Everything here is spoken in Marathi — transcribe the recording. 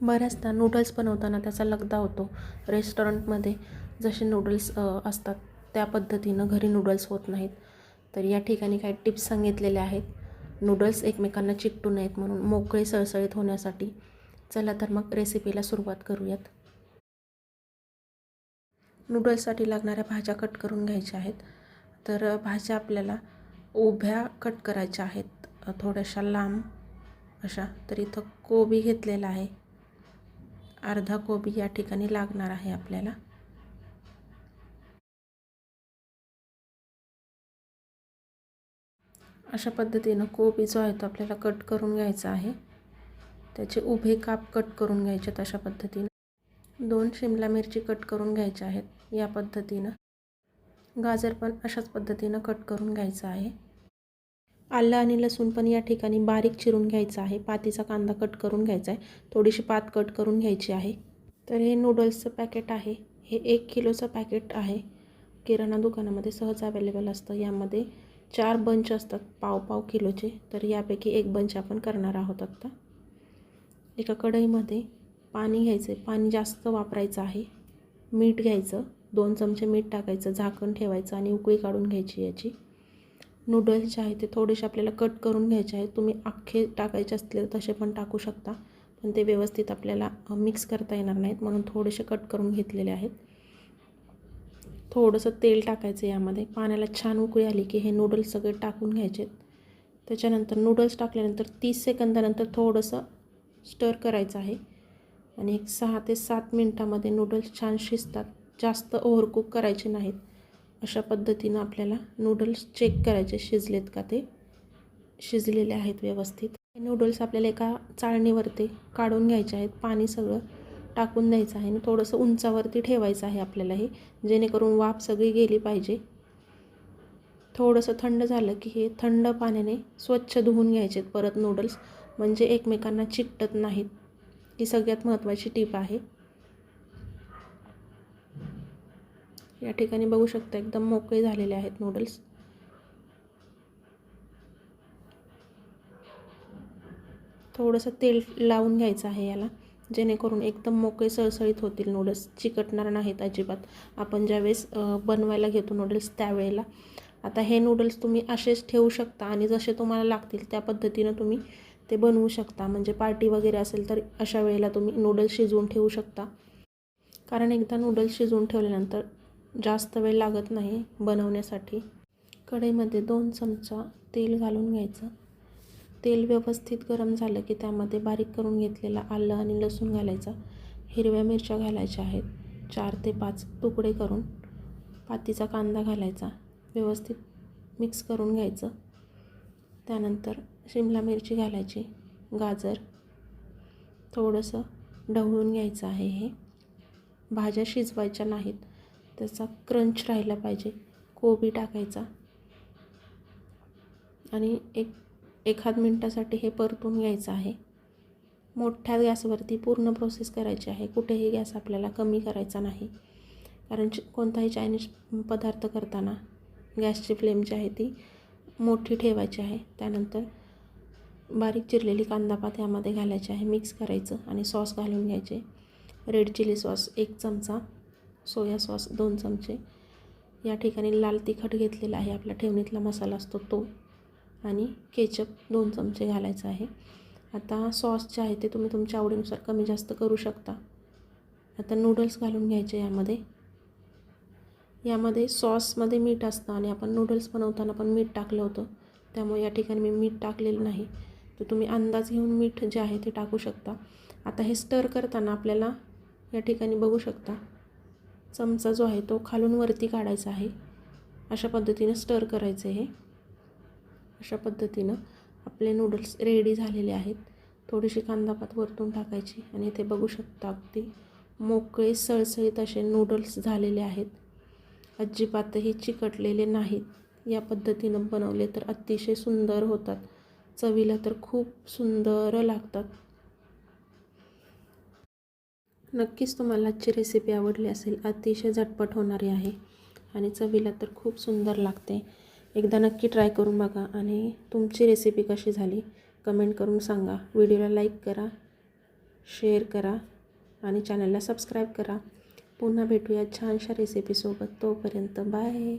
बऱ्याचदा नूडल्स बनवताना त्याचा लगदा होतो. रेस्टॉरंटमध्ये जसे नूडल्स असतात त्या पद्धतीनं घरी नूडल्स होत नाहीत. तर या ठिकाणी काही टिप्स सांगितलेल्या आहेत नूडल्स एकमेकांना चिकटू नयेत म्हणून, मोकळे सळसळीत होण्यासाठी. चला तर मग रेसिपीला सुरुवात करूयात. नूडल्ससाठी लागणाऱ्या भाज्या कट करून घ्यायच्या आहेत. तर भाज्या आपल्याला उभ्या कट करायच्या आहेत, थोड्याशा लांब अशा. तर इथं कोबी घेतलेला आहे, अर्धा कोबी या ठिकाणी लागणार आहे आपल्याला. अशा पद्धतीनं कोबी जो आहे तो आपल्याला कट करून घ्यायचा आहे. त्याचे उभे काप कट करून घ्यायचे अशा पद्धतीनं. 2 शिमला मिरची कट करून घ्यायच्या आहेत या पद्धतीनं. गाजर पण अशाच पद्धतीनं कट करून घ्यायचं आहे. आलं आणि लसूण पण या ठिकाणी बारीक चिरून घ्यायचं आहे. पातीचा कांदा कट करून घ्यायचा आहे, थोडीशी पात कट करून घ्यायची आहे. तर हे नूडल्सचं पॅकेट आहे, हे 1 किलोचं पॅकेट आहे. किराणा दुकानामध्ये सहज अवेलेबल असतं. यामध्ये 4 बंच असतात पाव किलोचे. तर यापैकी 1 बंच आपण करणार आहोत आत्ता. एका कढईमध्ये पाणी घ्यायचं, पाणी जास्त वापरायचं आहे. मीठ घ्यायचं, 2 चमचे मीठ टाकायचं, झाकण ठेवायचं आणि उकळी काढून घ्यायची याची. नूडल्स जे आहे ते थोडेसे आपल्याला कट करून घ्यायचे आहेत. तुम्ही अख्खे टाकायचे असले तसे पण टाकू शकता, पण ते व्यवस्थित आपल्याला मिक्स करता येणार नाहीत म्हणून थोडेसे कट करून घेतलेले आहेत. थोडंसं तेल टाकायचं यामध्ये. पाण्याला छान उकळी आली की हे नूडल्स सगळे टाकून घ्यायचे. त्याच्यानंतर नूडल्स टाकल्यानंतर 30 सेकंदानंतर थोडंसं स्टर करायचं आहे आणि एक 6 ते 7 मिनटामध्ये नूडल्स छान शिजतात. जास्त ओव्हरकुक करायचे नाहीत. अशा पद्धतीनं आपल्याला नूडल्स चेक करायचे शिजलेत का, ते शिजलेले आहेत व्यवस्थित. हे नूडल्स आपल्याला एका चाळणीवरती काढून घ्यायचे आहेत. पाणी सगळं टाकून द्यायचं आहे आणि थोडंसं उंचावरती ठेवायचं आहे आपल्याला हे, जेणेकरून वाफ सगळी गेली पाहिजे. थोडंसं थंड झालं की हे थंड पाण्याने स्वच्छ धुवून घ्यायचे परत नूडल्स, म्हणजे एकमेकांना चिकटत नाहीत. ही सगळ्यात महत्त्वाची टीप आहे. या ठिकाणी बघू शकता एकदम मोकळे झालेले आहेत नूडल्स. थोडंसं तेल लावून घ्यायचं आहे याला, जेणेकरून एकदम मोकळे सळसळीत होतील नूडल्स, चिकटणार नाहीत अजिबात आपण ज्यावेळेस बनवायला घेतो नूडल्स त्यावेळेला. आता हे नूडल्स तुम्ही असेच ठेवू शकता आणि जसे तुम्हाला लागतील त्या पद्धतीनं तुम्ही ते बनवू शकता. म्हणजे पार्टी वगैरे असेल तर अशा वेळेला तुम्ही नूडल्स शिजवून ठेवू शकता, कारण एकदा नूडल्स शिजवून ठेवल्यानंतर जास्त वेळ लागत नाही बनवण्यासाठी. कढईमध्ये 2 चमचा तेल घालून घ्यायचं. तेल व्यवस्थित गरम झालं की त्यामध्ये बारीक करून घेतलेला आलं आणि लसूण घालायचा. हिरव्या मिरच्या घालायच्या आहेत, 4 ते 5 तुकडे करून. पातीचा कांदा घालायचा, व्यवस्थित मिक्स करून घ्यायचं. त्यानंतर शिमला मिरची घालायची, गाजर थोडंसं ढवळून घ्यायचं आहे. हे भाज्या शिजवायच्या नाहीत, त्याचा क्रंच राहिला पाहिजे. कोबी टाकायचा आणि एखाद मिनटासाठी हे परतून घ्यायचं आहे. मोठ्या गॅसवरती पूर्ण प्रोसेस करायची आहे, कुठेही गॅस आपल्याला कमी करायचा नाही, कारण कोणताही चायनीज पदार्थ करताना गॅसची फ्लेम जी आहे ती मोठी ठेवायची आहे. त्यानंतर बारीक चिरलेली कांदापात यामध्ये घालायची आहे, मिक्स करायचं आणि सॉस घालून घ्यायचे. रेड चिली सॉस 1 चमचा, सोया सॉस 2 चमचे, या ठिकाणी लाल तिखट घेतलेला आहे, आपला ठेवणीतला मसाला असतो तो, आणि केचप 2 चमचे घालायचं आहे. आता सॉस जे आहे ते तुम्ही तुमच्या आवडीनुसार कमी जास्त करू शकता. आता नूडल्स घालून घ्यायचे यामध्ये सॉसमध्ये मीठ असतं आणि आपण नूडल्स बनवताना पण मीठ टाकलं होतं, त्यामुळे या ठिकाणी मी मीठ काढलेलं नाही. तर तुम्ही अंदाज घेऊन मीठ जे आहे ते टाकू शकता. आता हे स्टर करताना आपल्याला या ठिकाणी बघू शकता चमचा जो आहे तो खालून वरती काढायचा आहे. अशा पद्धतीनं स्टर करायचं हे. अशा पद्धतीनं आपले नूडल्स रेडी झालेले आहेत. थोडीशी कांदापात वरतून टाकायची आणि इथे बघू शकता अगदी मोकळे सळसळीत असे नूडल्स झालेले आहेत, अजिबातही चिकटलेले नाहीत. या पद्धतीनं बनवले तर अतिशय सुंदर होतात, चवीला तर खूप सुंदर लागतात. नक्कीच तुम्हाला आजची रेसिपी आवडली असेल. अतिशय झटपट होणारी आहे आणि चवीला तर खूप सुंदर लागते. एकदा नक्की ट्राय करून बघा आणि तुमची रेसिपी कशी झाली कमेंट करून सांगा. व्हिडिओला लाईक करा, शेअर करा आणि चॅनलला सबस्क्राईब करा. पुन्हा भेटूया छानशा रेसिपीसोबत. तोपर्यंत बाय.